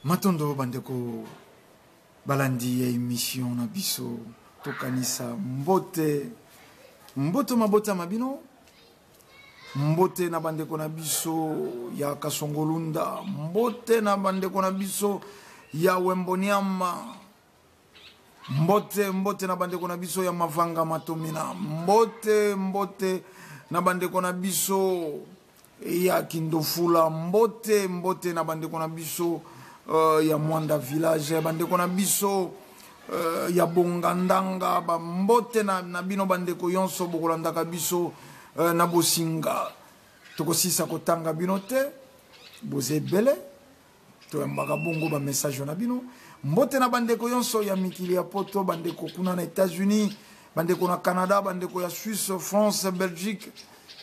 Matondo bandeko balandi ya émission na biso tokanisa mbote mabota mabino mbote na bandeko na biso ya Kasongolunda mbote na bandeko na biso ya Wemboniama mbote na bandeko na biso ya Mavanga Matomina mbote na bandeko na biso ya Kindofula mbote na bandeko na biso ya Mwanda village bandeko na biso ya Bongandanga mbote na bino bandeko yonso bokolandaka biso na bosinga tokosisa kotanga bino te bozebele toyambaka bongo ba message na bino mbote na bandeko yonso ya mikili ya poto bandeko kuna na États-Unis bandeko na Canada bandeko ya Suisse France Belgique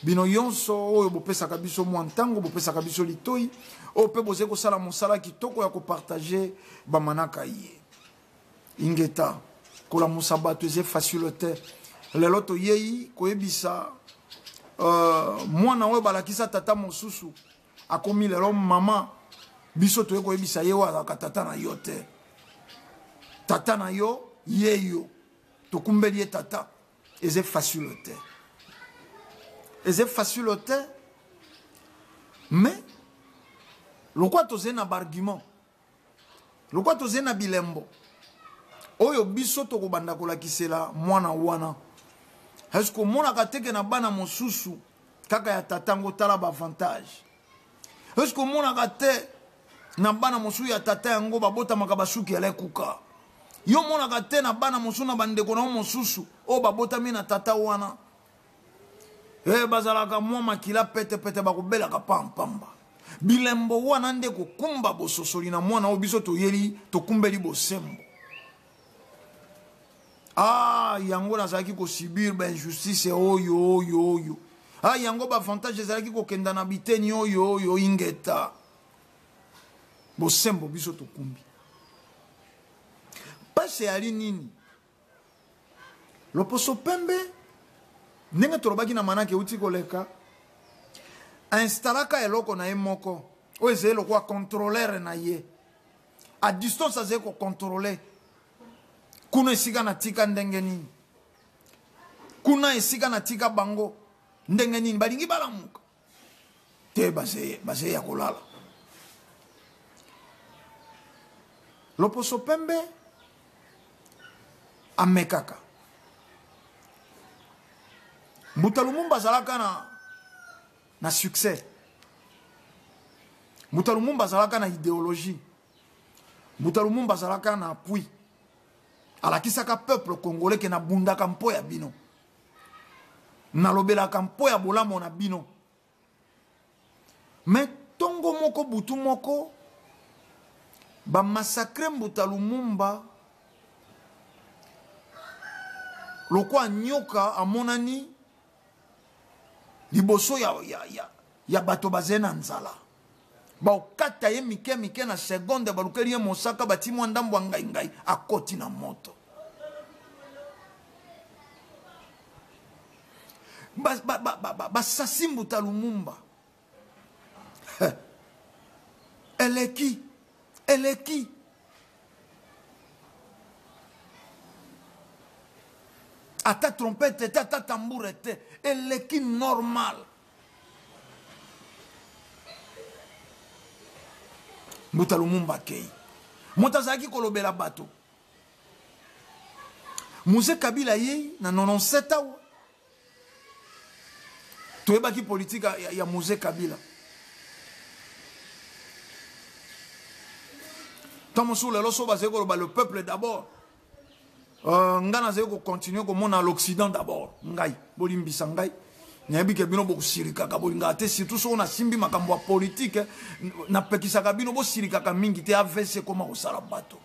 bino yonso oyo bopesaka biso mwantango bopesaka biso litoi o pe boze kosala mosala kitoko ya kopartager ba manaka ye ingeta kola musabato eze facile te lelo to yeyi koyebisa mwana oyo balakisa tata mosusu akomi lelo mama biso toye koyebisa ye wa tata na yo te tata na yo yeyo tokumbeli ye tata eze facile te eze facile te mais lokwa toze na bargument lokwa toze na bilembo oyo biso tokobanda kolakisela mwana wana est-ce que monaka teke na bana mosusu kaka ya tatango tala ba avantage est-ce que monaka te na bana mosusu ya tata yango babota makabasuki ya lekuka yo monaka te na bana mosusu na bandeko na mosusu o babota mi na tata wana bazalaka mwa makila pete bakobelaka pampamba bilembo wana nde kokumba bososoli na mwana o biso toyeli tokumbeli bosembo yango nazalaki kosibir ba injustice oyo yango ba avantage ezalaki kokenda na biteni oyo ingeta bosembo biso tokumbi pase yali nini loposo pembe ndenge tolobaki na manake uti koleka instalaka eloko na ye moko oyo ezali lokwa contrôleur na ye a distance azali kocontrôle kuna esika na tika ndenge nini kuna esika na tika bango ndenge nini balingi balamuka te base ya kolala loposo pembe amekaka Mbuta Lumumba azalaka na succès. Mbuta Lumumba azalaka na idéologie. Mbuta Lumumba azalaka na appui. Alakisaka peuple congolais ke na bundaka mpo ya bino. Na lobelaka mpo ya bolamo na bino. Mais tongo moko butu moko ba massacre Mbuta Lumumba lokwa nyoka amonani liboso ya bato bazena nzala ba okata ye mike na seconde balukeli ye mosaka batimwa ndambo ngai akoti na moto basasi Mbuta Lumumba eleki ata trompette ata tambour était eleki normal Mbuta Lumumba kei motazaki kolobela bato Muse Kabila ye na 97 ans toyebaki politique ya Muse Kabila tamosu lelo so bazeki koloba le peuple d'abord ngana zeko continuer komona l'Occident d'abord ngai bolimbisa ngai nyabi ke bino bosirika ka bolinga te surtout so na simbi makambo ya politique na pekisa ka bino bosirika ka mingi te avese koma osala bato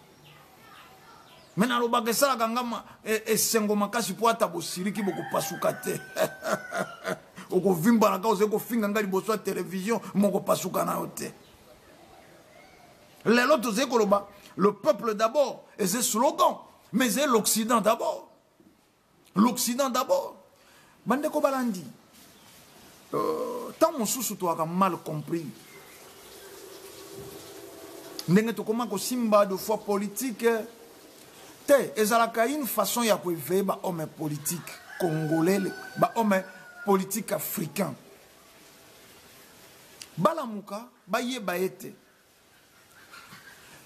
mena lo bakesala kangama esengo makasi po ata bosiriki boko pasuka te oko vimba na ka ozeko finga ngali boso télévision moko pasuka na yote lelo tozeko loba le peuple d'abord et ce slogan mais c'est l'Occident d'abord. L'Occident d'abord. Bandeko balandi. Tant mon sous toi a mal compris. ndenge tokoma kosimba de foi politique te ezalaka une façon ya koéveiller ba homme politique congolais ba homme politique africain balamuka bayeba ete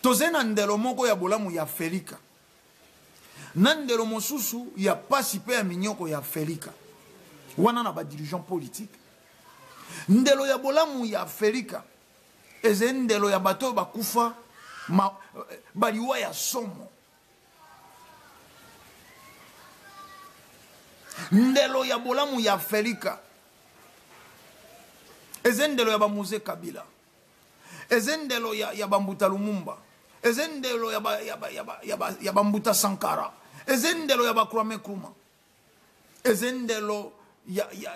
toze na ndelo moko ya bolamu ya Afrika na ndelo mosusu ya pasi pe ya minyoko ya Afrika wana na ba dirigeant politique ndelo ya bolamu ya Afrika eze ndelo ya bato bakufa baliwa ya somo ndelo ya bolamu ya Afrika eze ndelo ya bamuze Kabila eze ndelo ya Bambuta Lumumba eze ndelo ya Bambuta Sankara eze ndelo ya Kwame Nkrumah eze ndelo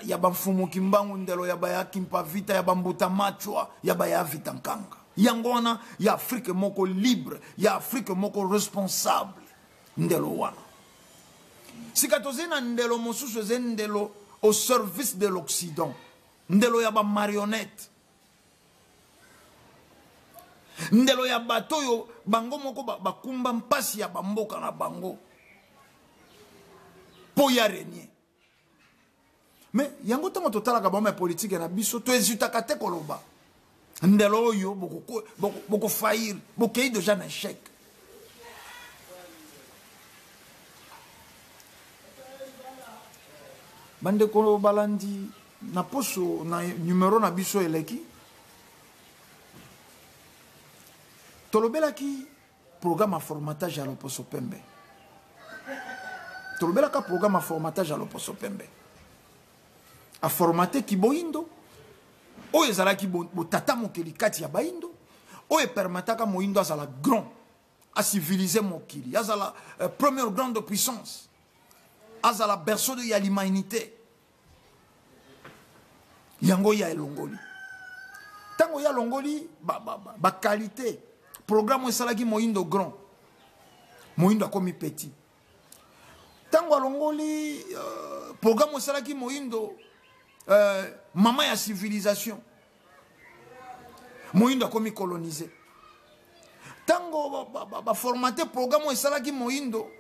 ya Bamfumu Kimbangu ndelo ya Bayaki Mpavita ya Bambuta Machwa ya Bayavita Nkanga yango wana ya Afrique moko libre ya Afrique moko responsable ndelo wana sikatoze na ndelo mosusu eze ndelo au service de l'Occident ndelo ya ba marionnette ndelo ya bato yo bango moko bakumba mpasi ya bamboka na bango po ya renier mais yango tango totalaka bama politique na biso to ezutaka te koloba ndelo oyo boko faillir bokei déjà na échec bande ko balandi na poso na numéro na biso eleki tolobelaki programme à formatage à l'Oposo Pembe tolobelaka programme à formatage à l'Oposo Pembe a formater Kiboindo o ezalaki botata mokeli kati ya baindo o permetaka moindo azala grand a civiliser mokili azala première grande puissance azala berceau de l'humanité yango ya elongoli tango ya longoli ba qualité programme esalaki moindo grand moindo akomi petit tango alongoli programme esalaki moindo maman ya civilisation moindo akomi colonisé tango ba formater programme esalaki moindo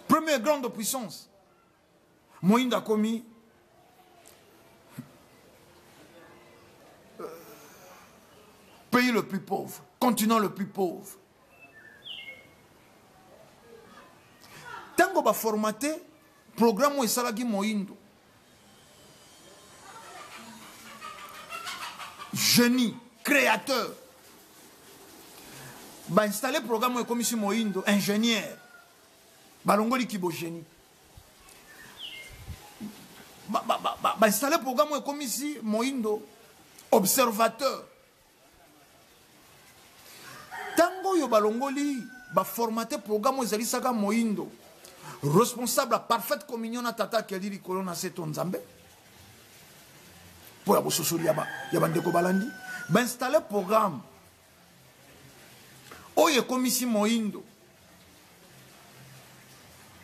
première grande puissance moindo akomi pays le plus pauvre, continent le plus pauvre. Tango ba formaté programme ou esalaki moindo génie créateur ba installer programme ou comme si moindo ingénieur balongoli kibo génie ba installer programme ou comme si moindo observateur tango yo balongoli ba formater programme ezali saka moindo responsable à parfaite communion na tata kelili likolo na seto nzambe pour la bososoli ya bandeko balandi ba installer programme oye komisi moindo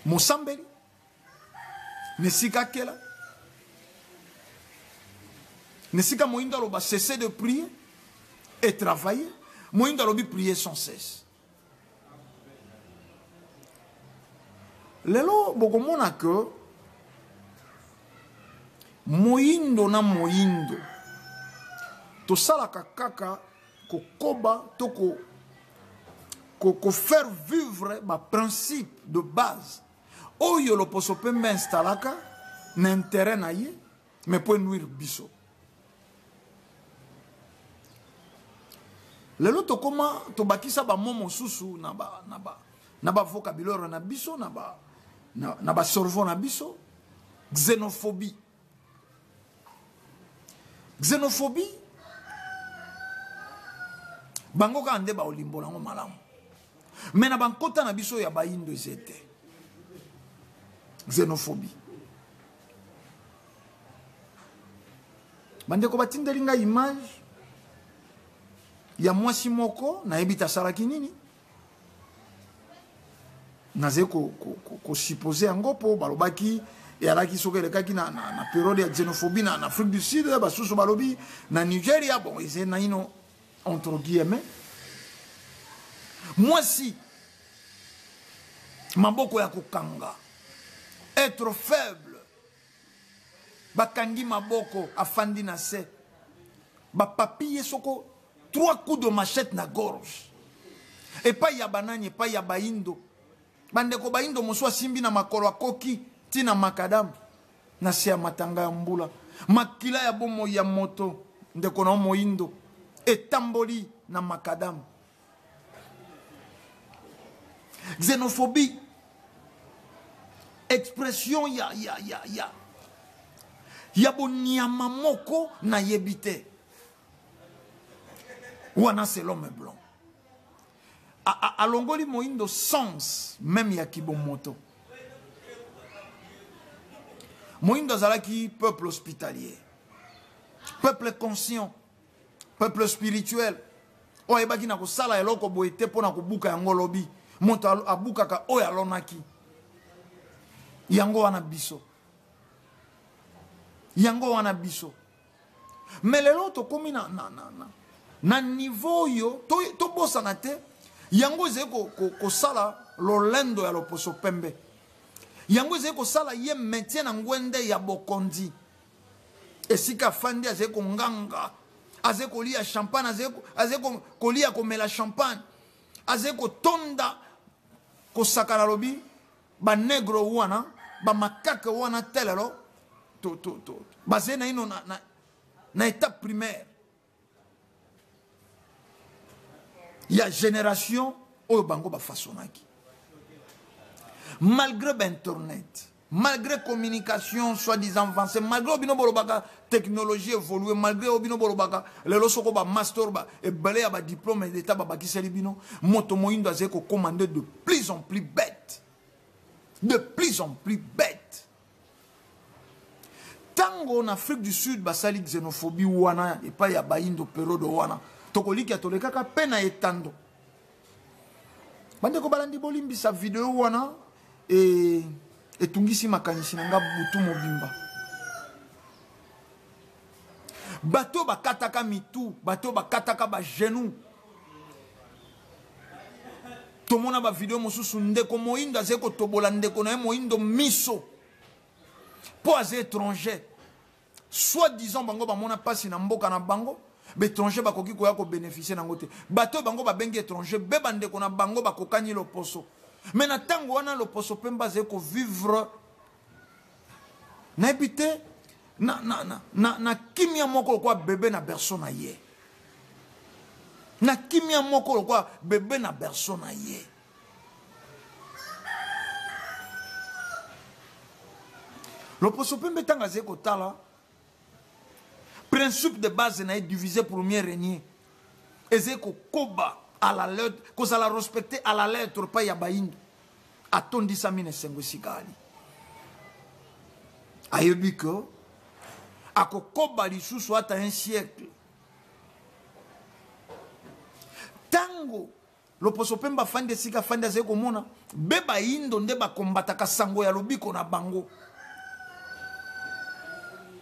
mosambeli nesika kela nesika moindo aloba cesser de prier et travailler moindo alobi prier sans cesse. Lelo bokomona que moindo na moindo to salaka kaka kokoba to ko faire vivre ba principe de base oyo l'Oposo Pembe installaka na intérêt na ye mais pour nuire biso. Lelo to koma to bakisa ba momo susu na ba vocabulaire na biso na ba cerveau na biso xénophobie bango ka ande ba olimbo nango malamu mais na bankota na biso ya baindo ezete xénophobie bande ko batindeli nga image ya mwasi moko na ebita salaki nini naze ko supposer yango po balobaki et alaki soke le kaki na période de xénophobie en Afrique du Sud ba susu balobi na Nigeria bon ils na ino entre guillemets moi si maboko ya kokanga être faible bakangi maboko afandi na se ba papier soko 3 coups de machette na gorge et pas ya banani pas ya baindo bandeko baindo moso simbi na makolo akoki tina makadam na se ya matanga ya mbula makila ya bomo ya moto ndeko na moindo etamboli na makadam xénophobie expression ya bonyama moko na yebite wana c'est l'homme blanc alongoli moindo sens même ya kibomoto moindo azalaki peuple hospitalier peuple conscient peuple spirituel oyo ayebaki na kosala eloko boye te mpo na kobuka yango lobi moto abukaka oyo alonaki yango wana biso mais lelo tokomi na niveau yo tobosana te yango ezali kosala lolendo ya loposo pembe yango ezali kosala ye maintien na ngwende ya bokondi esika fandi azali konganga azali kolia champagne azali kolia komela champagne azali kotonda kosakana lobi banegro wana bamakake wana telelo bazali na ino na étape primaire il y a génération oyo bango bafasonaki malgré internet malgré communication soi-disant avancée malgré obino bolobaka technologie évoluée malgré obino bolobaka lelo soko ba master ba ebele ya ba diplôme d'état ba bakiseli bino moto moindo azali ko commander de plus en plus bête tango en Afrique du Sud basali xénophobie wana et pas ya baindo période wana tokoliki atolekaka pena etando bande ko balandi bolimbisa video wana etungisi makanisi nanga butu mobimba bato bakataka mitu bato bakataka ba genou tomona ba video mosusu ndeko moindo azeko tobola ndeko na moindo miso po aze étranger soit disant bango bamona pasi na mboka na bango étranger bakoki koya ko bénéficier nango te bato bango ba bengi étranger be bandeko na bango bakokani loposo mais na tango wana loposo pemba ze ko vivre na habité na kimia moko kwa bébé na berceau na ye na kimia moko kwa bébé na berceau na ye loposo pembe tanga ze ko tala principe de base na divisé premier régner ezeko koba à la lettre cause à la respecter à la lettre pas ya baindu atondisa mine sengo sikali ayebiko akokoba lisusu ata un siècle tango loposo pemba fande sika fande zeko mona beba indo nde bakombataka sango ya lobiko na bango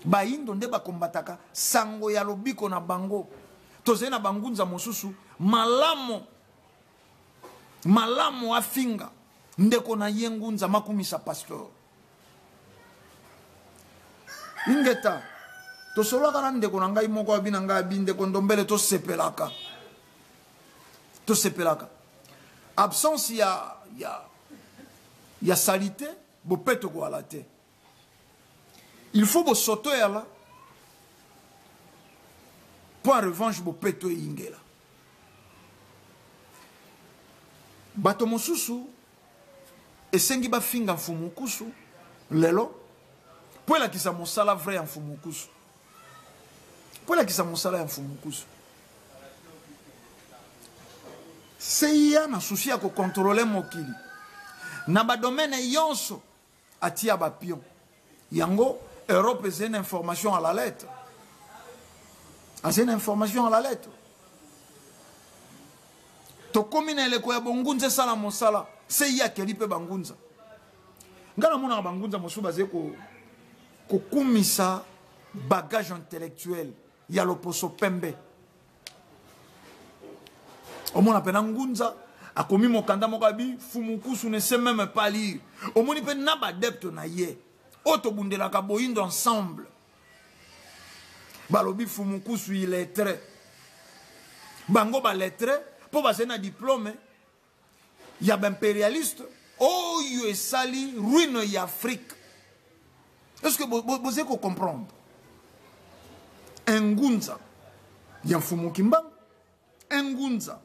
baindo nde bakombataka sango ya lobiko na bango tozali na bangunza mosusu malamu afinga ndeko na ye ngunza makumisa pasteur ingeta tosolaka na ndeko na ngai moko abi na ngai abi ndeko ndombele tosepelaka absence ya salité bopeto ko ala te il faut bo soto ya la pour en revanche bo peto ingela bato mosusu esengi bafinga mfumukusu lelo po la kisa mosala vrai mfumukusu po la kisa mosala ya mfumukusu seya na souci ya ko contrôler mokili na ba domaine yonso atia ba pion yango Europe c'est une information à la lettre. C'est une information à la lettre. To komine le ko ya bongunze sala mosala, c'est ya kelipe bangunza. ngala mona bangunza mosu bazé ko kumisa bagage intellectuel ya loposo pembe. Au moins pena ngunza akomi mokanda mokabi fumukusu ne sait même pas lire. Au moins pe na ba adepte na ye. Oto bundela ka boyindo ensemble. Balobi fumukusu illettré. Bango ba lettré po ba na diplôme. Ya ba impérialiste. Oh yo esali ruine ya Afrique. Est-ce que vous avez comprendre? Ngunza ya mfumu kimbangu, ngunza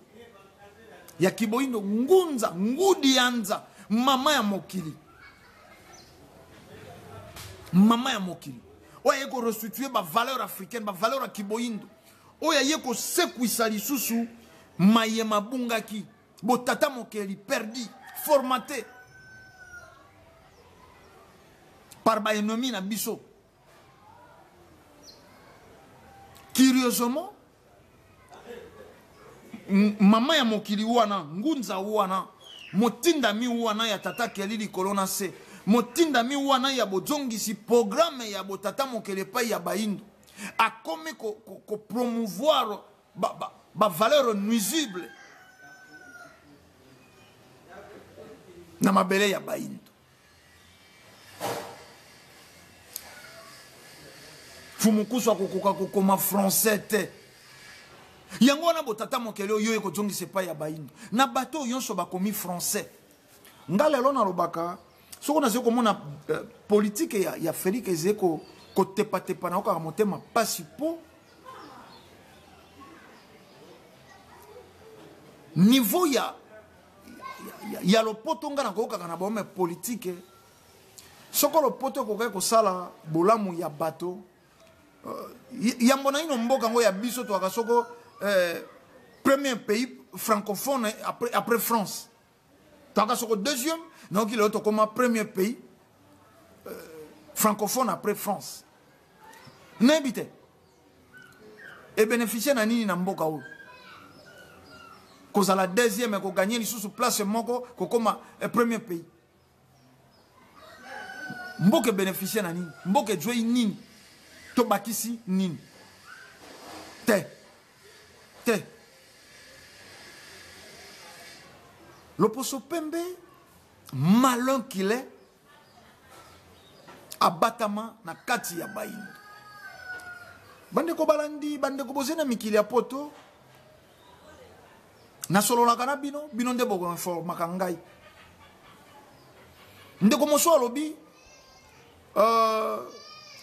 ya kiboindo, ngunza ngudi anza mama ya mokili, mama ya mokili oya yeko restituer ba valeur africaine, ba valeur ya kiboindo oya yeko sekwisa lisusu maye mabungaki botata mokili perdu formaté par ba ennemi na biso. Curieusement, mama ya mokili wana, ngunza wana, motinda mi wana ya tata keli likolo na se, motinda mi wana ya bozongisi programme ya botata mokele pa ya baindo, akome ko promouvoir ba valeur nuisible na mabele ya baindo. Fumukusu akokoka kokoma français te. Yango na botata mokele yo eko zongi sepa ya baindo. Na bato yonso bakomi français. Ngalelo na lobaka soko na zeko mona politique ya Félix ezeko ko tepa tepa na oka motema pasi po niveau ya lopoto ngana ko kaka na bome politique. Soko lopoto ko ko sala bolamu ya bato. Yambona ino mboka ngo ya biso to akasoko premier pays francophone après France. To akasoko deuxième, donc il est comme premier pays francophone après France. N'habite et bénéficier na nini na mboka o. Koza la deuxième et ko gagner lisusu place moko ko comme premier pays. Mboka bénéficier na nini? Mboka jouer nini? To bakisi nini te loposo pembe malin qu'il est abatama na kati ya baindo bande ko balandi bande ko bozena mikili ya poto na solo na kana bino nde boko informa kangai ndeko moso alobi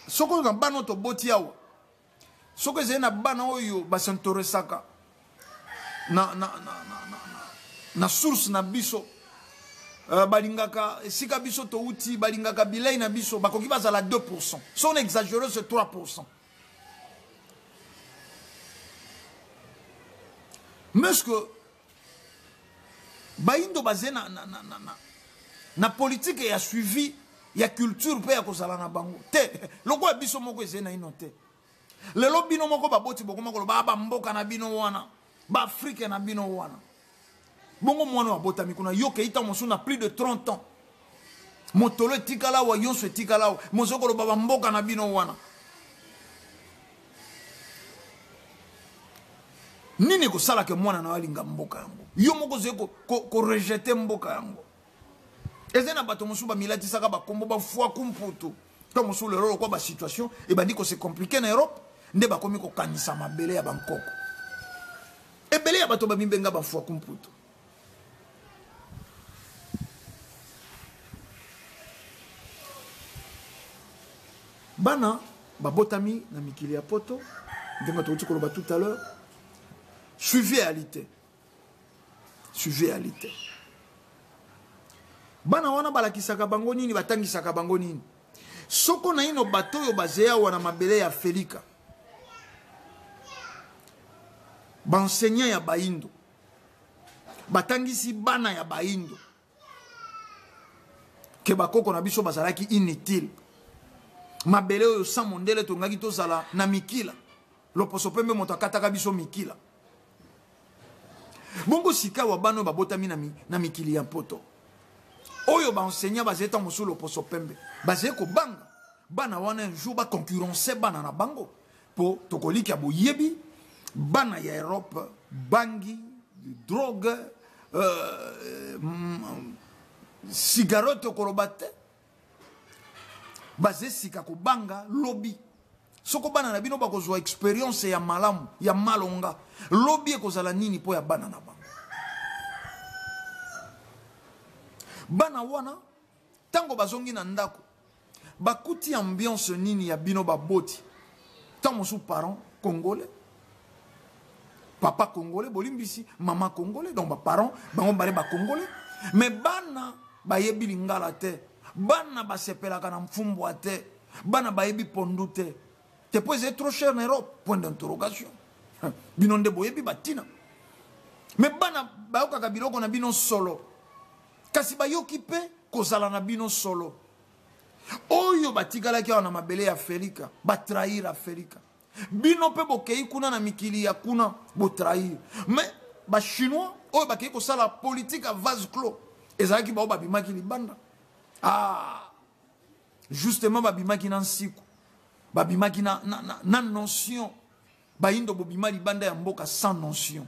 soko na bano to boti yawa soko ze na bana oyo basentoresaka na source na biso balingaka sika biso to uti balingaka bilei na biso bakoki bazala 2%. Son exagéré c'est 3%. Mais ce que baindo bazé na politique ya suivi ya culture pe ya kozala na bango te loko biso moko ezena ino te lelo bino moko baboti bokoma ko ba mboka na bino wana ba Afrique na bino wana bongo mwana wa botami kuna yoke ita mosu na plus de 30 ans motolo etikala wa yonso etikala wa mozoko lo baba mboka na bino wana nini ko sala ke mwana na walinga mboka yango yo moko zeko ko rejeter mboka yango. Ezena bato musuba milati saka ba kombo ba fwa kumputu. To musu le rolo kwa ba situation e bandi ko c'est compliqué na Europe nde ba komi ko kanisa mabele ya bankoko. Ebele ya bato ba mimbenga ba fwa kumputu. Bana ba botami na mikili ya poto ndenga to ko ba tout à l'heure. Suivez réalité. Suivez réalité. Bana wana balakisaka bango nini batangisaka bango nini soko na ino bato yo bazea wana mabele ya Felika banseignant ya baindo batangisi bana ya baindo ke bakoko na biso bazalaki inutile mabele oyo sa mondele tongaki tozala na mikila loposo pembe moto akataka biso mikila bongo sika wa bano babotami na mikili ya poto oyo oyo ba enseignant ba zeta musulu poso pembe bazé ko banga bana wana un jour ba concurrencer bana na bango po tokoliki ya boyebi bana ya Europe bangi drogue cigarette kolobate bazé sika ko banga lobby soko bana na bino ba kozwa experience ya malamu ya malonga lobby ekozala nini po ya bana na bango bana wana tango bazongi na ndako bakuti ambiance nini ya bino baboti tango sous parents congolais papa congolais bolimbisi maman congolais donc ba parents bango bare ba congolais mais bana bayebi lingala te bana basepelaka na mfumbo te bana bayebi pondu te te peut être trop cher en Europe point d'interrogation bino nde boyebi batina mais bana bayokaka biloko na bino solo kasi bayoki pe kozala na bino solo oyo batikalaki na mabele ya Afrika batrahir Afrika bino pe bokei kuna na mikili ya kuna botrahir mais ba chinois oyo bakei kosala politique à vase clos ezalaki bao babimaki libanda justement babimaki na nsiku babimaki na notion bayindo bobima libanda ya mboka sans notion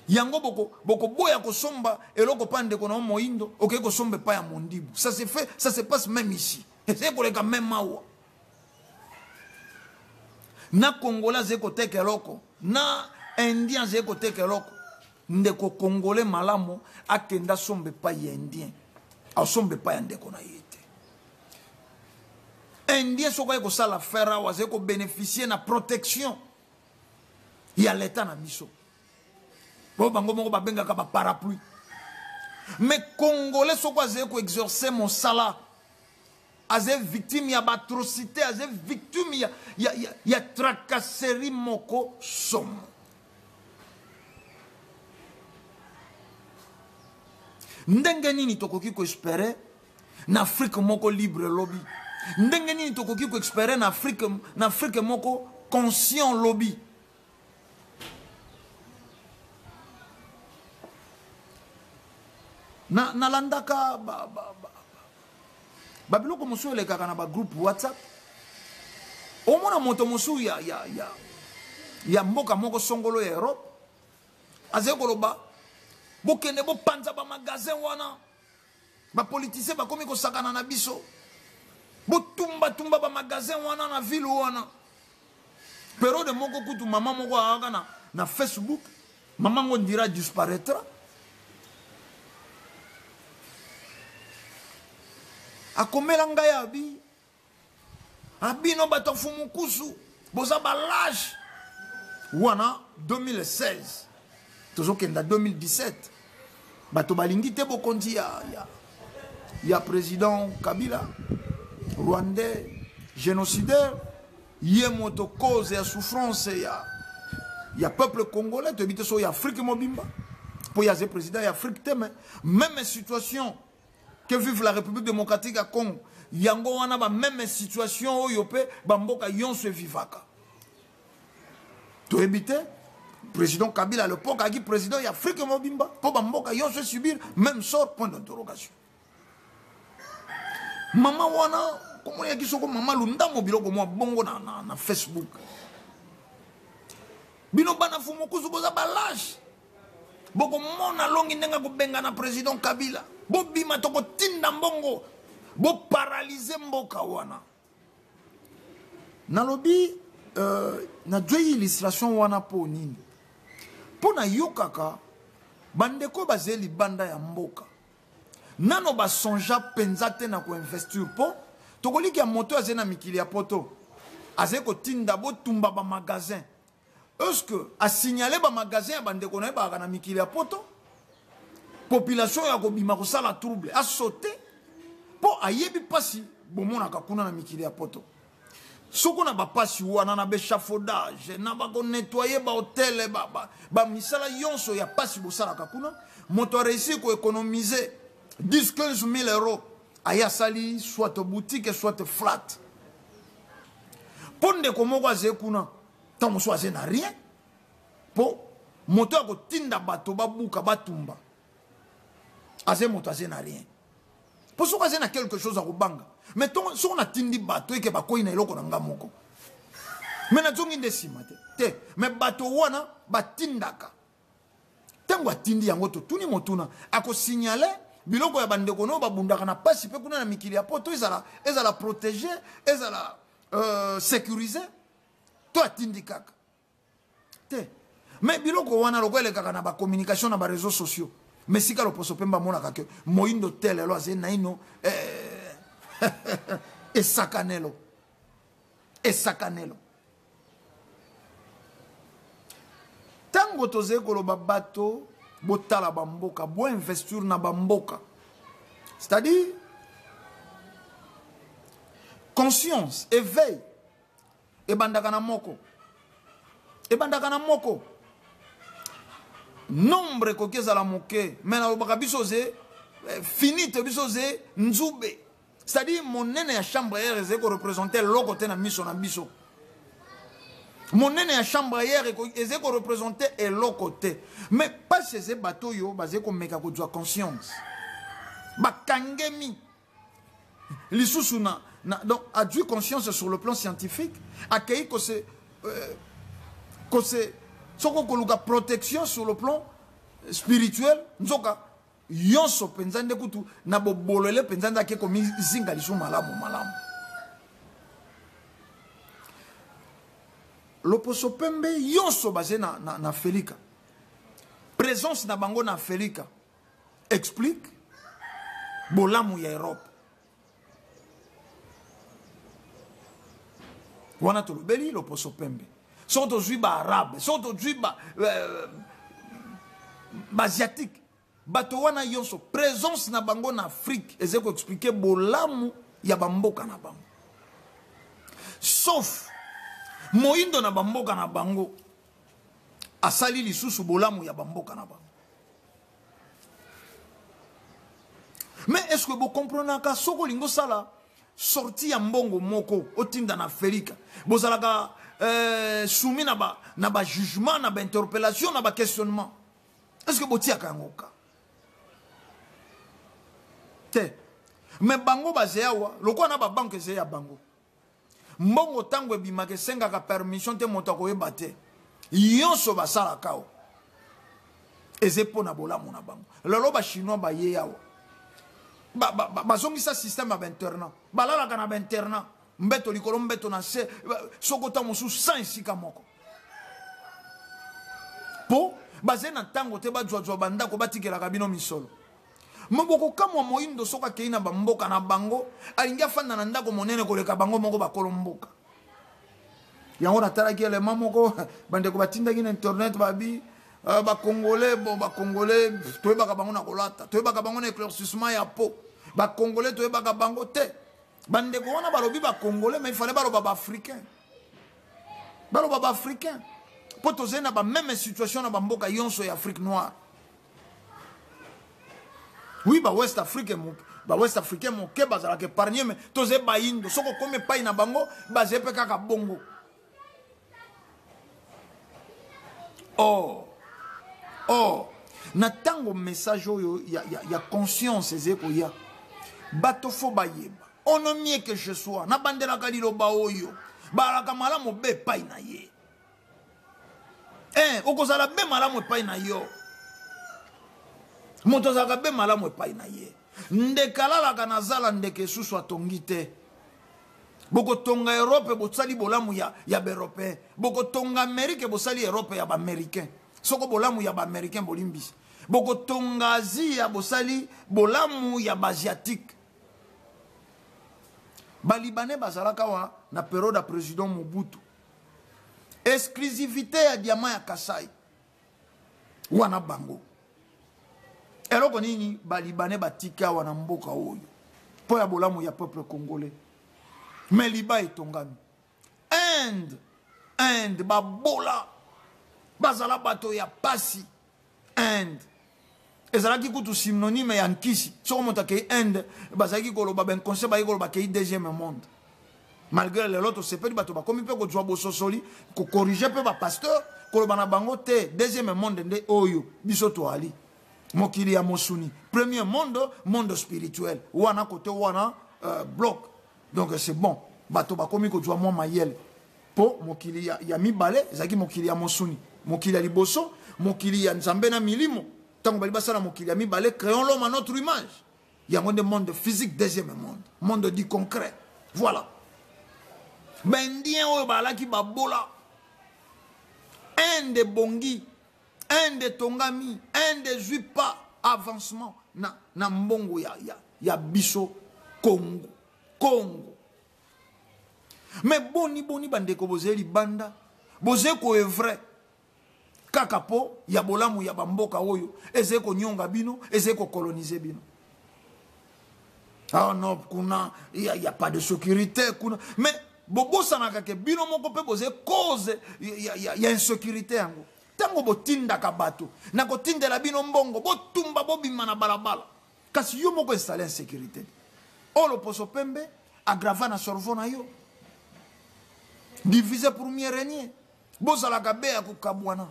yango boko boya kosomba eloko pande kono moindo okei kosombe pa ya mondibu ça se fait ça se passe même ici et c'est pour les quand même mawa na congolais zeko teke eloko na indien zeko teke eloko ndeko congolais malamo akenda sombe pa ya indien asombe pa ya ndeko na yete indien soko eko sala fera wa zeko bénéficier na protection ya l'état na biso bango moko babengaka ba parapluie mais congolais soko azeko exercer mon sala azé victime ya atrocité azé victime ya tracasserie moko somo ndenge nini tokoki ko espérer na Afrique moko libre lobby ndenge nini tokoki ko espérer na Afrique moko conscient lobby na landaka babiloko mosu elekaka na ba groupe WhatsApp omona moto mosu ya mboka moko songolo ya Europe azekoloba bokende bopanza ba magasin wana ba politicien bakomi kosakana na biso botumba ba magasin wana na ville wana pero de moko kutu mama moko akaka na Facebook mama ngo ndira disparaîtra akomela ngai abino bato fumukusu boza balage wana 2016 tozokenda 2017 bato balingi te bokonzi ya président Kabila rwandais génocidaire ye moto cause ya souffrance ya peuple congolais to bité so ya Afrique mobimba pour ya président ya Afrique te même situation que vive la République démocratique à Congo yango wana ba même situation oyo pe bamboka yonse vivaka to ebité président Kabila le l'époque a dit président ya Afrique mobimba pour bamboka yonse subir même sort point d'interrogation mama wana komo ya kisoko mama lunda mobilo ko mo bongo na Facebook bino bana fumo kuzuboza balage boko mona longi ndenga kubenga na président Kabila bobima toko tinda mbongo bo paralyser mboka wana nalobi na dwe illustration wana po nini po na yokaka bandeko bazeli banda ya mboka nano basonja penza te na ko investir po tokoliki ya moto azena mikili ya poto azeko tinda bo tumba ba magasin est-ce que a signaler ba magasin ya bandeko na ba na mikili ya poto population ya kobima kosala trouble a sauté po ayebi pasi bomonaka kuna na mikili ya poto soko na bapasi wana na bechafaudage na bako nettoyer ba hôtel ba misala yonso ya pasi bosalaka kuna moto a réussi ko économiser 10-15 000 euros aya sali soit boutique soit flat ponde komoko aze kuna tango so aze na rien po moto a kotinda bato babuka batumba aze moto aze na rien Pour ce qu'on a quelque chose à Rubanga. Mais si on a tindi bateau et que bako ina iloko na ngamoko. Mais na zongi ndesima te. Mais bateau wana batindaka. Tango atindi yango to tuni motuna ako signaler biloko ya bandeko no babundaka na pasi pe kuna na mikili ya poto ezala protéger, ezala sécuriser. To atindi kaka. Te. Mais biloko wana lokwele kaka na ba communication na ba réseaux sociaux. Mais si kalo poso pemba mona kake moindo tele lo aze naino e sakanelo. Tango toze koloba bato botala bamboka bo investir na bamboka. C'est-à-dire conscience, éveil e bandaka na moko. Nombre kokeza la moke mais na lobaka bisoze finite bisoze nzube. C'est-à-dire mon nene ya chambre hier ezeko représenter loko te na miso na biso. Mon nene ya chambre hier ezeko représenter et loko te. Mais pas ces bateaux yo bazeko meka ko dwa conscience. Bakangemi lisusu na donc a dû conscience sur le plan scientifique accueilli que c'est soko koluka protection sur le plan spirituel nzoka yonso penza ndekutu na bobolele penza ndake ko mizinga lisu malamu. Loposo pembe yonso basé na Felika. Présence na bango na Felika explique bolamu ya Europe. Wana tolobeli loposo pembe. Sont aujourd'hui arabes, sont aujourd'hui asiatiques. Batowana yonso présence na bango na Afrique, ezeko expliquer bolamu ya bamboka na bango. Sauf moindo na bamboka na bango asali lisusu bolamu ya bamboka na bango. Mais est-ce que vous comprenez que soko lingo sala sorti ya mbongo moko otinda na Felika bozalaka soumis na ba jugement, na ba interpellation, na ba questionnement. Est-ce que botia kangoka? Te. Mais bango bazeawa, loko na ba banque zeya bango. Mbongo tango ebimake senga ka permission te motako yebate. Yonso basala kao. Ezepo na bolamu na bango. Lolo ba chinois ba yeyawa. Bazongi sa système à internat. Balala kana ba internat. Mbeto likolo mbeto na se sokota musu sans isika moko. Po baze na tango te bajwa banda ko batikela kabino misolo. Mboko kama moindo soka keina bamboka na bango alingia fanda na ndako monene koleka bango moko bakolo mboka. Yango na tala ki le mamoko bande ko batinda ki na internet babi ba congolais to ba bango na kolata to ba bango na éclaircissement ya po ba congolais to ba bango te. Bande ko wana balobi ba congolais mais il fallait baloba ba africain. Baloba ba africain. Po toze na ba même situation na bamboka yonso ya Afrique noire. Oui ba West Afrique mon ke bazala ke parnier mais toze ba indo soko comme pa na bango ba zepe kaka bongo. Oh na tango message yo ya conscience ezeko ya bato fo bayeba. On a mieux que je sois. Na bandela kalilo baoyo. Baraka malamu be pai na ye. Okozala be malamu pai na yo. Moto zaka be malamu pai na ye. Ndekalala kanazala ndeke susu atongite. Boko tonga Europe bosali bolamu ya Européen. Boko tonga Amérique bosali Europe ya ba Américain. Soko bolamu ya ba Américain bolimbisi. Boko tonga Asie bosali bolamu ya ba Asiatique. Balibanais bazalaka wa na période ya président Mobutu. Exclusivité ya diamant ya Kasai. Wana bango. Eloko nini balibanais batika wana mboka oyo. Po ya bolamu ya peuple congolais. Mais liba etongami. Inde babola. Bazala bato ya pasi. Inde. Ezalaki kutu synonyme ya nkisi. Soko motake Inde, bazalaki koloba ben conseil ba koloba ke deuxième monde. Malgré les autres c'est pas bato ba komi pe ko jwa bososoli, ko corriger pe ba pasteur, koloba na bango te deuxième monde nde oyo biso to ali. mokili ya mosuni. Premier monde spirituel. Wana côté wana bloc. Donc c'est bon. Bato bakomi ko jwa mo mayele. Po mokili ya mibale, ezaki mokili ya mosuni. Mokili ya liboso, mokili ya nzambe na milimo. Tango bali basala mokili ya mibale, créons l'homme à notre image. Il y a un monde physique, deuxième monde. Monde du concret. Voilà. Bendien oyo balaki babola. Un de bongi, un de tongami, un de juipa avancement na mbongo ya biso Congo. Mais boni bandeko boze libanda, boze ko evre. Kaka po ya bolamu ya bamboka oyo, eze ko nyonga bino, eze ko coloniser bino. Ah non, il n'y a pas de sécurité. Mais, bobo sanaka ke bino moko pe boze cause il y a insécurité ango. Tango bo tinda kabato, na ko tindela bino mbongo, bo tumba bo bima na balabala. Kasi yo moko installer insécurité. Olo poso pembe aggrava na sorvo na yo. Diviser pour mieux régner. Bo salaka be ya kukabwana.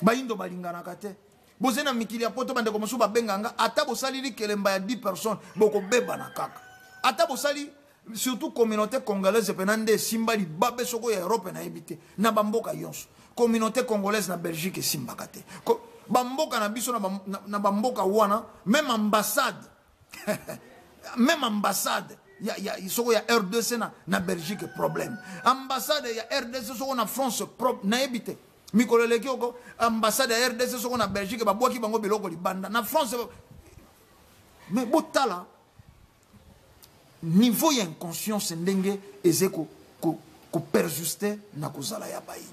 Ba indo balingana kate. Bozena mikili ya poto bande komosu ba benganga ata bosali li kelemba ya 10 personnes boko beba na kaka. Ata bosali surtout communauté congolaise penande simba li babe soko ya Europe na ebité na bamboka yonso. Communauté congolaise na Belgique simba kate. Bamboka na biso na bamboka wana même ambassade même ambassade ya soko ya RDC na Belgique problème. Ambassade ya RDC soko na France propre na ebité. Mikoleleki oko ambassade ya RDC soko na Belgique babwaki bango biloko libanda na France. Mais botala niveau ya inconscience ndenge ezeko ko persister na kozala ya baindo.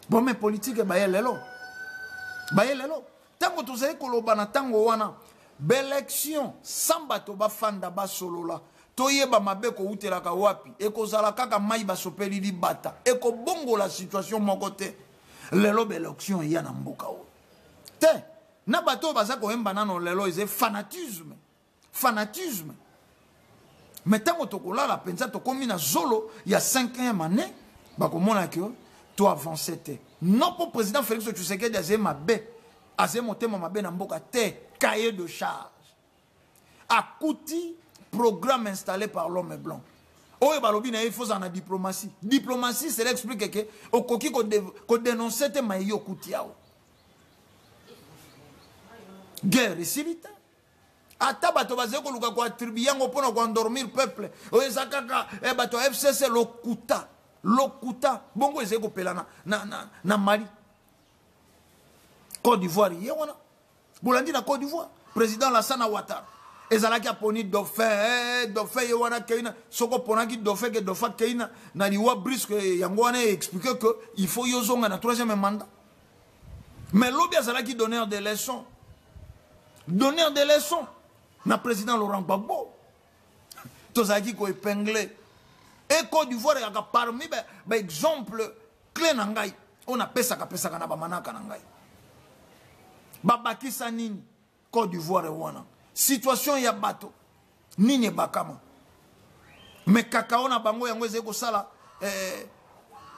Bon mais politique bayelelo tango tozali koloba na tango wana bélection samba to bafanda basolola toyeba mabeko utelaka wapi ekozala kaka mai basopeli libata ekobongola situation moko te lelo bélection ya na mboka o te na bato baza koyemba nano lelo eze fanatisme mais tango tokolala penza tokomi na zolo ya 5e année bakomona ke to avancer te non pour président Félix Tshisekedi azé mabe azé motema mabe na mboka te cahier de charge akuti programme installé par l'homme blanc. Oye balobi na il faut en diplomatie. Diplomatie c'est l'explique que okoki ko dénoncer te mayo kutiao. Guerre silita. Ata bato baze ko luka ko attribuer yango pona ko endormir peuple. Oye zakaka e bato FCC lokuta bongo ezeko pelana na Mali. Côte d'Ivoire yewona. Bolandi na Côte d'Ivoire. Président Lassana Ouattara. Ezalaki aponi dauphin yewana keina soko ponaki dauphin ke dauphin keina na liwa brisque yango wana expliquer que il faut yozonga na 3e mandat. Mais lobi azalaki donneur de leçons na président Laurent Gbagbo tozalaki ko épingler et Côte d'Ivoire yaka parmi ba exemple clé na ngai on a pesaka na ba manaka na ngai babakisa nini Côte d'Ivoire wana situation ya bato nini bakama mais kakao na bango yango ezeko sala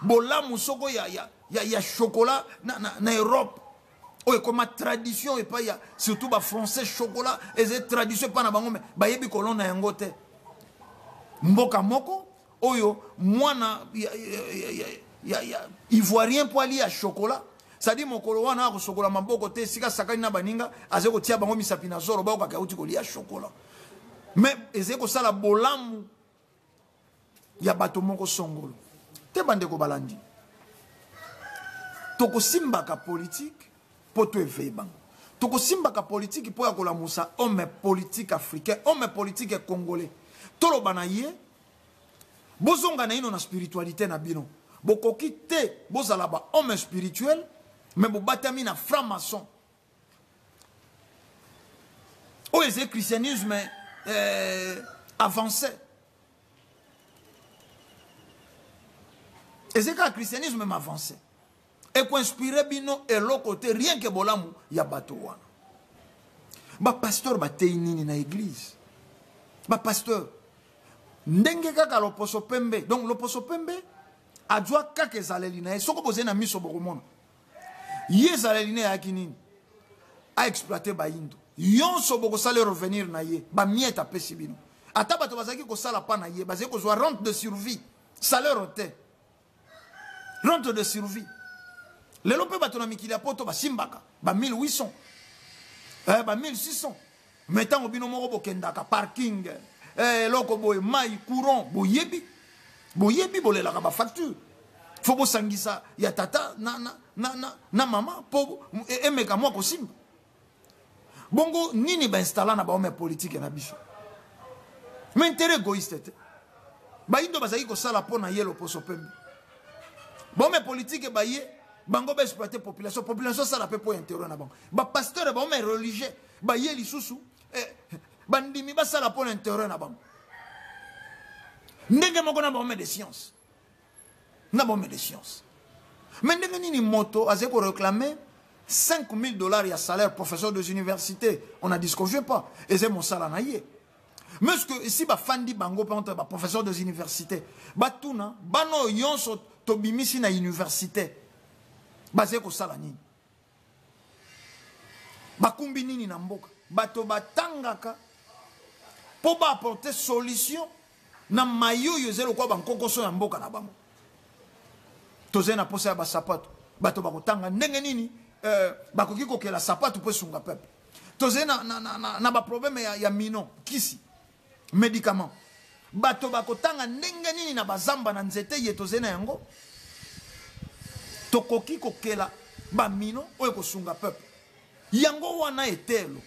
bolamu soko ya chocolat na Europe oyo comme tradition et pas ya surtout ba français chocolat ezé tradition pas na bango mais bayebi kolona yango te mboka moko oyo mwana ya ivoirien poili ya chocolat. C'est-à-dire mokolo wana ko sokola maboko te sika sakani na baninga azeko tia bango misapi na zoro ba ka uti ko lia chocolat. Mais ezeko sala bolamu ya bato moko songolo. Te bande ko balandi. Toko simbaka politique po to eveba. Toko simbaka politique po ya kola musa homme politique africain, homme politique congolais. Tolo banaye bozonga na ino na spiritualité na bino. Bokoki te bozala ba homme spirituel. Mais vous batami na franc-maçon. Où est le christianisme avancé? Et c'est que le christianisme avancé. Et qu'on inspire bino et l'autre côté, rien que bolamu, ya bato wana. Ba pasteur ba teinini na église. Ba pasteur. Ndenge kaka loposo pembe. Donc loposo pembe, adjoa kake zaleli na soko boze na miso bokomona. Yezalaline ya kinini. A exploité Bayindo. Yonso boko sale revenir na ye. Ba mieta pesi bino. Ata bato bazaki ko sala pa na ye. Bazaki ko zwa rente de survie. Salaire rote. Rente de survie. Lelo pe bato na mikili ya poto ba simbaka. Ba 1800. Ba 1600. Metango bino moko bokendaka. Parking. Loko boye mai courant. Boyebi. Boyebi bolelaka ba facture. Faut bo sangisa ya tata na mama. Po emeka mwa ko simba. Bongo nini ba installa na ba homme politique na biso. Mais intérêt égoïste. Ba indo bazaki ko sala pona yelo poso pembe. Ba homme politique ba ye bango ba exploiter population sala pe po intérêt na bango. Ba pasteur ba homme religieux ba ye lisusu bandimi ba sala pona intérêt na bango. Ndenge moko na ba homme de science. Na ba homme de science. Mais ndenge nini moto azeko réclamer $5,000 ya salaire professeur des universités. On a dit ce qu'on veut pas. Et c'est mon salaire naïe. Mais ce que ici, fandi bango entre professeur des universités. Batuna, bano yonso tobimisi na université. Basé ko sala nini. Bakumbi nini na mboka. Bato batangaka. Po ba apporter solution. Na mayo yozelo kwa bankokoso ya mboka na bango. Toze na posa ya basapato. Bato bakotanga ndenge nini. Bakoki kokela sapato po sunga pepe. Toze na ba problème ya mino kisi médicament. Bato bakotanga ndenge nini na bazamba na nzete ye toze na yango. Tokoki kokela ba mino oyo kosunga pepe. Yango wana etelo.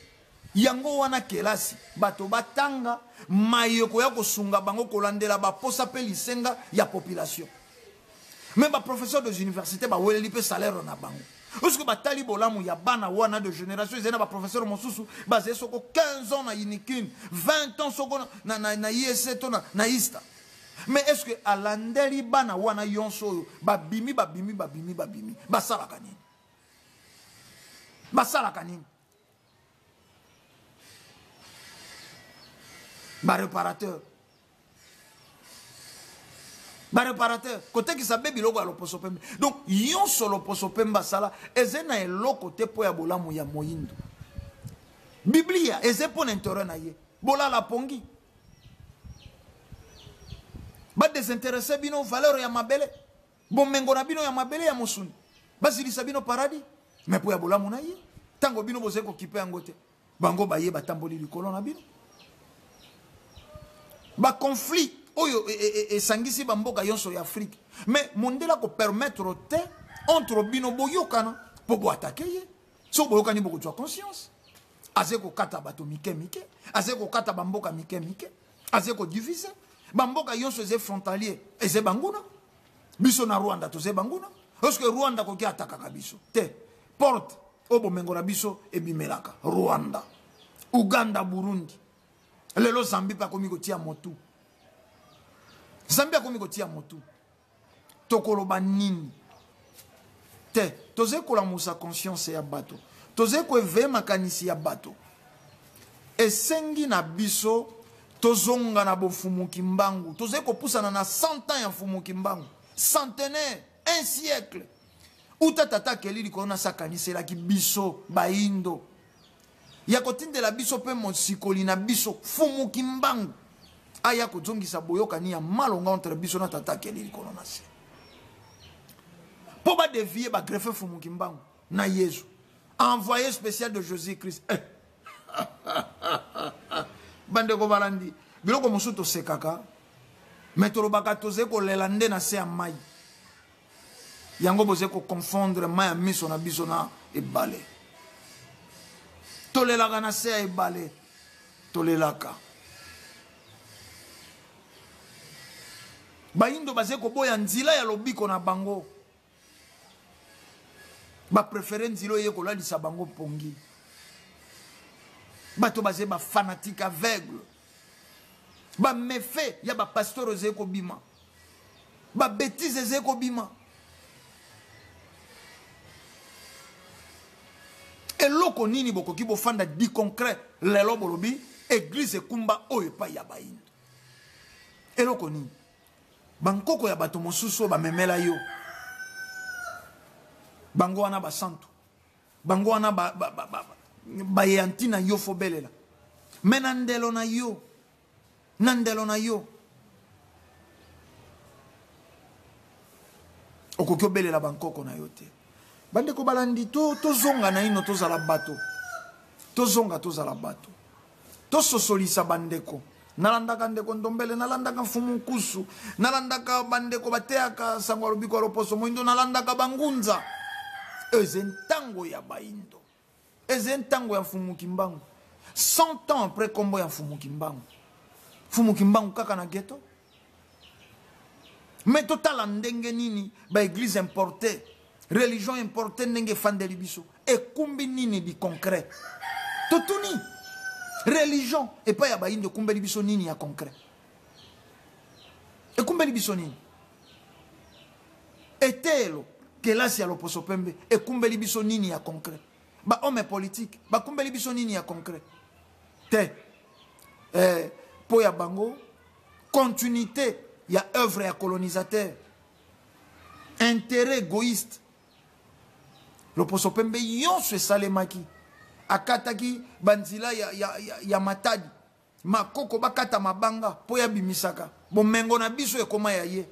Yango wana kelasi. Bato batanga mayoko ya kosunga bango kolandela ba posa pe lisenga ya population. Mais ba professeur des universités ba weleli pe salaire na bango. Parce que batali bolamu ya bana wana de génération ils ba professeur mosusu basé soko 15 ans na Unikin 20 ans soko na ISC to na ISTA. Mais est-ce que alandeli bana wana yonso babimi basala kanini ba réparateur côté qui s'appelle biloko à l'oposopembe. Donc yon solo posopemba sala ezena elo côté po ya bolamu ya moyindo. Biblia eze pon intérêt na ye. Bola la pongi. Ba désintéressé bino valeur ya mabele. Bon mengo na bino ya mabele ya mosuni. Basilisa bino paradis. Mais po ya bolamu na ye. Tango bino boze ko kipe yangote. Bango baye batamboli likolo na bino. Ba conflit oyo et sangisi bamboka yonso ya Afrique. Mais mondela ko permettre te entre bino boyokana pour bo attaquer ye. So boyokani boko twa conscience. Azeko kata bato mike. Azeko kata bamboka mike. Azeko diviser. Bamboka yonso ze frontalier. Eze banguna. Biso na Rwanda to ze banguna. Parce que Rwanda ko ki attaquer biso. Te porte obo mengo na biso e bimelaka. Rwanda. Uganda, Burundi. Lelo Zambie pa komi ko tia motu. Zambia komi kotia motu. Tokoloba nini. Te. Toze kola musa conscience ya bato. Toze ko eve makanisi ya bato. Esengi na biso. Tozonga na bofumu kimbangu. Toze ko pusana na 100 ans ya fumu kimbangu. Centenaire. Un siècle. Uta tata kelili kona sa kanisi la ki biso. Baindo. Ya kotinde la biso pe monsikoli na biso. Fumu kimbangu. Aya ko zongisa boyoka ni ya malonga entre biso na tata kelili kolona se. Po ba dévier ba greffer fumu kimbangu na Yesu. Envoyé spécial de Jésus-Christ. Bande ko balandi. Biloko mosuto sekaka. Metolo baka toze ko lelande na se ya mai. Yango boze ko confondre mai ya miso na biso na ebale. Tolelaka na se ya ebale. Tolelaka. Baindo baze ko boya nzila ya lobiko na bango. Ba préféré nzilo ye ko lalisa bango pongi. Bato baze ba fanatique aveugle. Ba méfait ya ba pasteur ze ko bima. Ba bêtise ze ko bima. Et loko nini boko ki bo fanda di concret lelo bolobi église kumba oyo pa ya baindo. Et loko nini bankoko ya bato mosusu ba memela yo. Bango wana ba santo. bango wana ba yanti na yo fobelela. Mais nandelo na yo. Nandelo na yo. Okokyo belela bankoko na yo te. Bande ko balandi to zonga na ino to zala bato. To zonga to zala bato. To sosolisa bandeko. Nalandaka ndeko ndombele, nalandaka mfumu kusu, nalandaka bandeko bateaka sangwa lubiko loposo moindo, nalandaka bangunza. Ezentango ya baindo. Ezentango ya mfumu kimbangu. 100 ans après kombo ya mfumu kimbangu. Mfumu kimbangu kaka na ghetto. Mais total ndenge nini ba église importée, religion importée ndenge fandeli biso. E kumbi nini di concret. Totuni. Religion et pas ya baindo kumbeli biso nini ya concret. E kumbeli biso nini. Etelo kelasi ya loposo pembe e kumbeli biso nini ya concret. Ba homme politique ba kumbeli biso nini ya concret. Te po ya bango continuité ya œuvre ya colonisateur. Intérêt égoïste. Loposo pembe yonso esalemaki. Akataki banzila ya matadi. Makoko bakata mabanga po ya bimisaka. Bomengo na biso ekoma ya ye.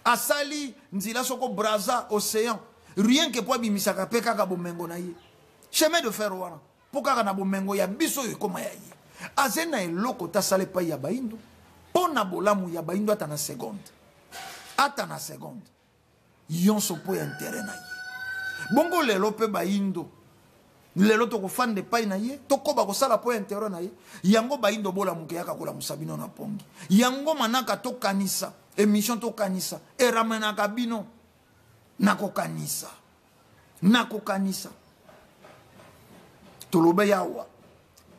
Asali nzila soko braza océan. Rien que po bimisaka pe kaka bomengo na ye. Chemin de fer wana. Po kaka na bomengo ya biso ekoma ya ye. Azena eloko tasale pa ya baindo. Po na bolamu ya baindo ata na seconde. Ata na seconde. Yonso po ya intérêt na ye. Bongo lelo pe baindo. Lelo toko fan de pay na ye, toko ba ko sala po intérêt na ye, yango ba indo bola muke yaka kola musabino na pongi. Yango manaka to kanisa, émission to kanisa, e ramena kabino nako kanisa. Nako kanisa. Tolobe yawa.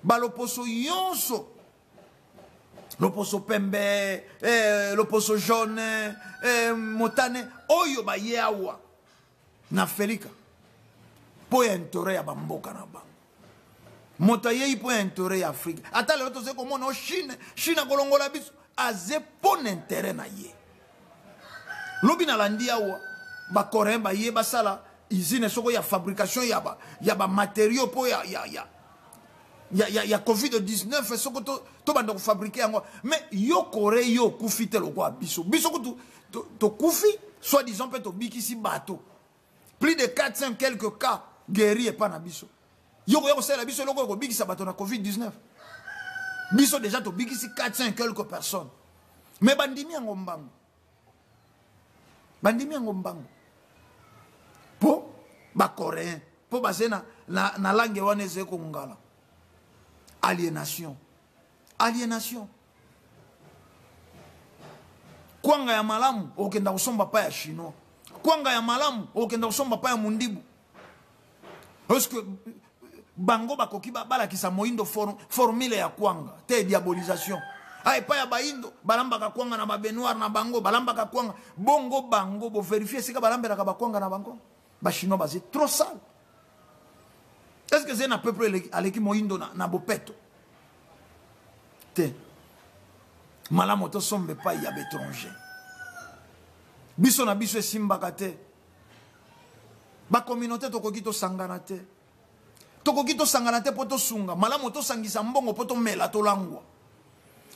Ba loposo yonso. Loposo pembe, loposo jaune, motane, oyo ba yawa. Na Felika. Po intérêt ya bamboka na bango. Moto yei po intérêt ya Afrique. Ata lelo toze komona Chine kolongola biso aze pon intérêt na ye. Lobi na landi awa ba Coréen ba ye basala usine soko ya fabrication ya ba matériaux po ya COVID-19 soko to banda ko fabriquer yango. Mais yo Corée yo kufite lokwa biso. Biso ko to kufi soit disons peut to bikisi bateau. Plus de 400 quelques cas guéris et pas na biso. Yoko yoko c'est la biso loko yoko bigi sabato na COVID-19. Biso déjà to bigi si 400 quelques personnes. Mais bandimi en mbango. Bandimi en mbango. Po ba coréen, po basena na langue wane zeko ngala. Aliénation. Aliénation. Kwanga ya malamu okenda kusomba pa ya chinois. Kwanga ya malamu okenda kusomba pa ya mundibu. Parce que bango bakoki bala kisa moindo formule ya kwanga te diabolisation. Ay pa ya baindo balamba ka kwanga na ba benoir na bango balamba ka kwanga bongo bango bo vérifier sika balamba ka ba kwanga na bango ba chinois ba c'est trop sale. Est-ce que c'est un peuple aleki moindo na bopeto te malamu to sombe pa ya bétranger. Biso na biso esimbaka te. Ba communauté tokoki to sangana te. Tokoki to sangana te poto sunga. Malamu to sangisa mbongo poto mela to langwa.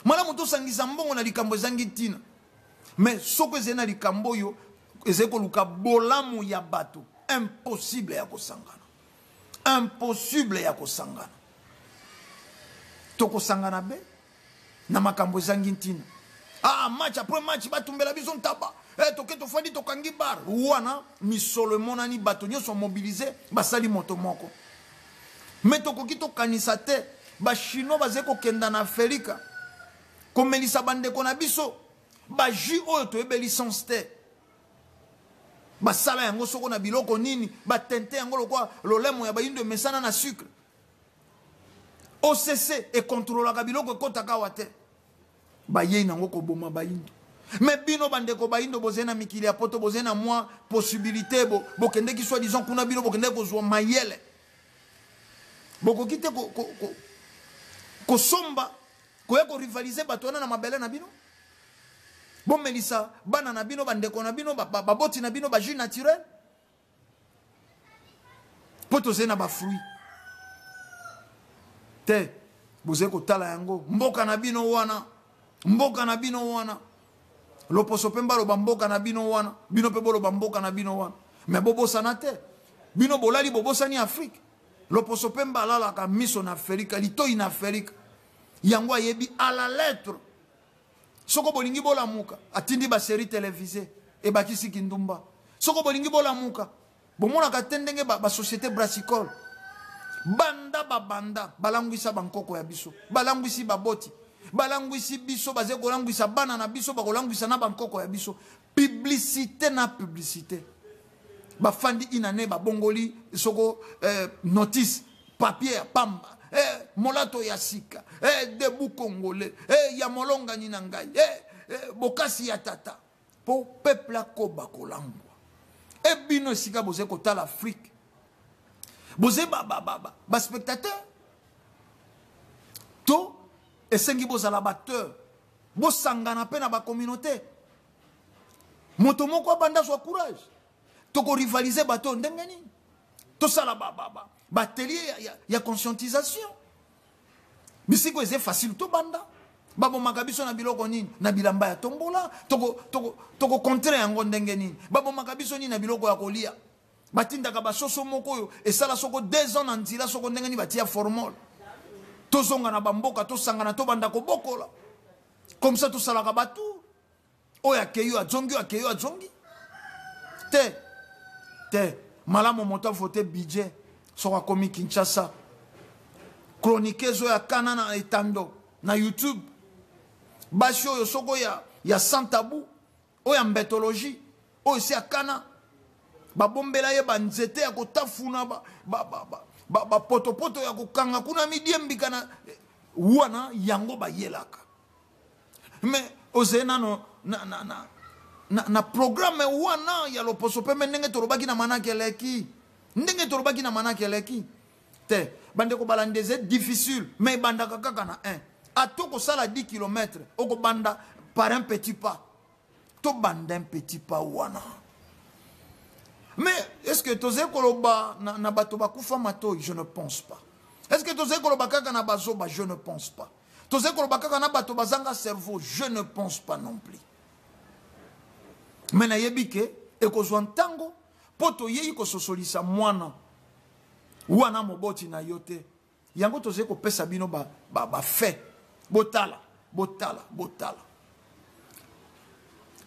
Malamu to sangisa mbongo na likambo zangi tina. Mais soko zena likambo yo ezeko luka bolamu ya bato. Impossible ya kosangana. Impossible ya kosangana. Toko sangana be na makambo zangi tina. Ah match après match batumbela biso ntaba. Toke to fandi to kangi bar. Wana ni solo mona ni bato nyo sont mobilisés basali moto moko. Mais toko kito kanisa te ba chinois bazeko kenda na Afrika. Komelisa bande kona biso ba ji oyo to ebe licence te. Ba sala yango soko na biloko nini ba tente yango lokwa lolemo ya ba indo mesana na sucre. OCC e contrôle ka biloko kota kawate. Ba yei nango ko boma ba indo. Mais bino bandeko baindo bozena mikili ya poto bozena moi possibilité bo kende ki soit disons kuna bino bo kende ko zo mayele. Boko kite ko somba ko yako rivaliser batona na mabele na bino. Bon melisa bana na bino bandeko na bino baboti na bino ba jus naturel. Po po tozali na ba fruit te bozali kotala yango mboka na bino wana mboka na bino wana loposo pe mbaloba mboka na bino wana bino pe boloba mboka na bino wana me bobosana te bino bolali bobosani Afrique loposo pe mbalalaka miso na Afrika litoi na Afrika yango ayebi à la lettre soko bolingi bolamuka atindi ba série télévisée e bakisi kindumba soko bolingi bolamuka bomonaka te ndenge ba société brassicole banda babanda balangwisa bankoko ya biso balangwisi baboti balangwisi biso baze kolangwisa bana na biso bakolangwisa na bankoko ya biso publicité na publicité bafandi inane babongoli soko notice papier ya pamba molato ya sika debu congolais ya molonga ni na ngai bokasi ya tata po peuple akoba kolangwa bino sika boze kotala Afrique boze ba spectateur to esengi bozala bateur bosangana pe na ba communauté moto moko abanda zwa courage toko rivaliser bato ndenge nini tosala ba atelier ya conscientisation bisiko eze facile to banda babomaka biso na biloko nini na bilamba ya tombola toko contre yango ndenge nini babomaka biso nini na biloko ya kolia batindaka basoso moko oyo esala soko 2 ans na nzela soko ndenge nini batia formol tozonga na bamboka tosangana to banda kobokola comme ça tosalaka batu oyo akeyo azongi te malamu moto vote budget soko komi Kinshasa chroniqueuse ya kana na etando na YouTube bashi oyo soko ya sans tabou oyo mbetologie oyo si akana babombela ye banzete ya kotafuna ba poto ya kokanga kuna midie mbikana wana yango bayelaka mais ozena no na programme wana ya loposo pe ndenge torobaki na manaki eleki te bande ko balandeze difficile mais bandaka kaka na 1 atoko sala 10 km oko banda par un petit pas to banda un petit pas wana mais est-ce que toze koloba na bato bakufa matoi? Je ne pense pas. Est-ce que toze koloba kaka na bazoba? Je ne pense pas. Toze koloba kaka na bato bazanga cerveau? Je ne pense pas non plus. Mais na yebike ekozwa ntango poto yeyi ko sosolisa mwana wana moboti na yote yango toze ko pesa bino ba fait botala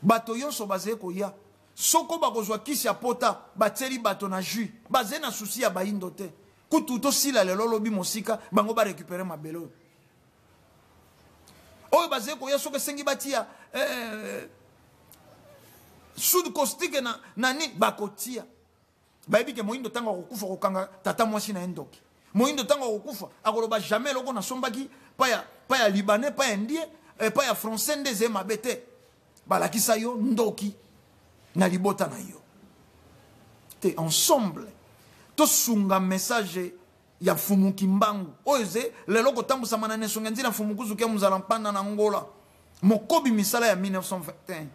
bato yonso baze ko ya soko bakozwa kisi ya pota bateli bato na jus baze na souci ya baindo te kutu to sila lelo lobi mosika bango ba récupérer mabelo oyo baze ko ya soko sengi batia sud caustique na ni bakotia bayebi ke moindo tanga kokufa kokanga tata mwasi na endoki moindo tanga kokufa akoloba jamais loko na sombaki pa ya libanais pa ya indien pa ya français ndeze mabete balakisa yo ndoki na libota na yo te ensemble to sunga message ya fumuki mbangu oze lelo kotambusa manane songa nzina fumukuzu ke muzala mpanda na Angola mokobi misala ya 1921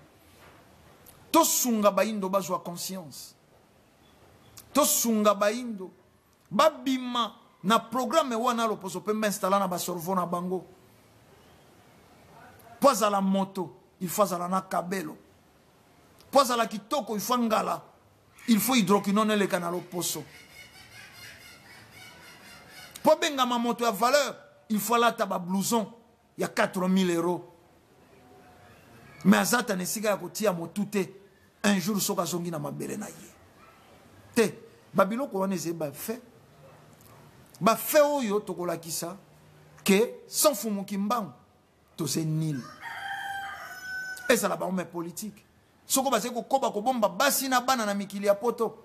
to sunga baindo bazwa conscience to sunga baindo babima na programme wana loposo pembe installa na basorvo na bango poza la moto il faut na kabelo poza la kitoko il faut ngala il faut hydroquinone le canalo poso po benga ma moto ya valeur il faut la taba blouson ya 4000 €. Mais azata nesika ya kotia motute un jour soka zongi na mabele na ye te babilo ko wana ba fait oyo tokola kisa que sans fumuki mbangu to c'est nil et ça la ba politique soko base ko koba ko bomba basi na bana na mikili ya poto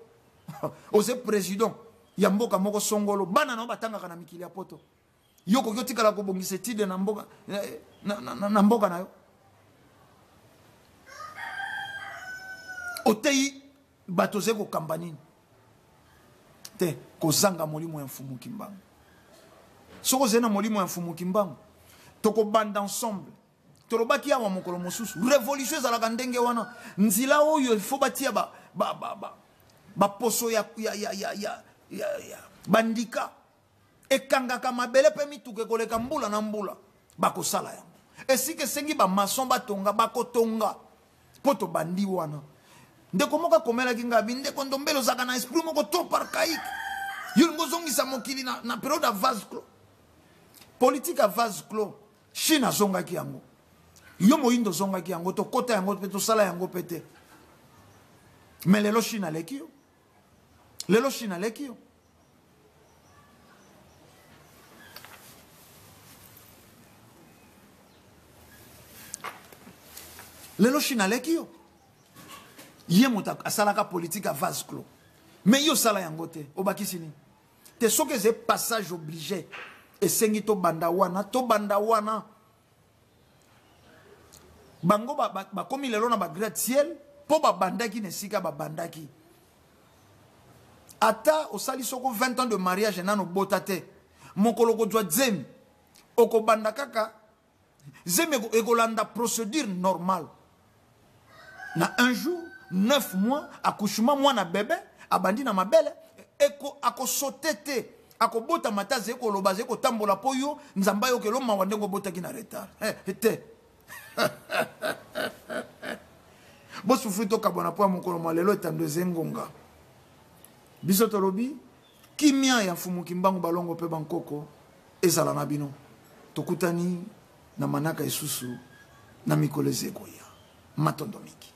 ose président ya mboka moko songolo bana na batanga na mikili ya poto yoko yotika la ko bongise tide na mboka na mboka na yo otei batoze ko kambanini te kozanga molimo ya mfumu kimbangu soko zena molimo ya mfumu kimbangu toko banda ensemble tolobaki ya mokolo mosusu révolution za la ndenge wana nzila oyo il faut batia ba poso ya bandika ekangaka mabele pe mituke koleka mbula na mbula bakosala yango esike sengi ba maçon batonga bakotonga poto bandi wana ndeko moka komela kinga bindeko ndombelo zaka na esprit moko to parcaïque yongo zongisa mokili na période à vase clos politique à vase clos Chine zonga ki yango yo moyindo zonga ki yango to kota yango pe to sala yango pete mais lelo Chine aleki yo lelo Chine aleki yo lelo Chine aleki yo ye mota asalaka politique à vase clos mais yo sala yango te obakisi ni te soki ze passage obligé esengi to banda wana bango bakomi lelo na ba gratte-ciel po babandaki nesika babandaki ata osali soko 20 ans de mariage nano bota te mokolo kozwa zemi okobanda kaka zemi ekolanda procédure normale na un jour 9 mois accouchement mwana bébé abandi na mabele ako sotete ako bota mataze eko lobaze eko tambola poyo nzamba yo kelo mawande ngo bota ki na retard te bo souffrir to kabona po mokolo malelo etando zengonga biso tolobi kimia ya mfumu kimbangu balongo pe bankoko ezala na bino tokutani na manaka esusu na mikolo zekoya matondomiki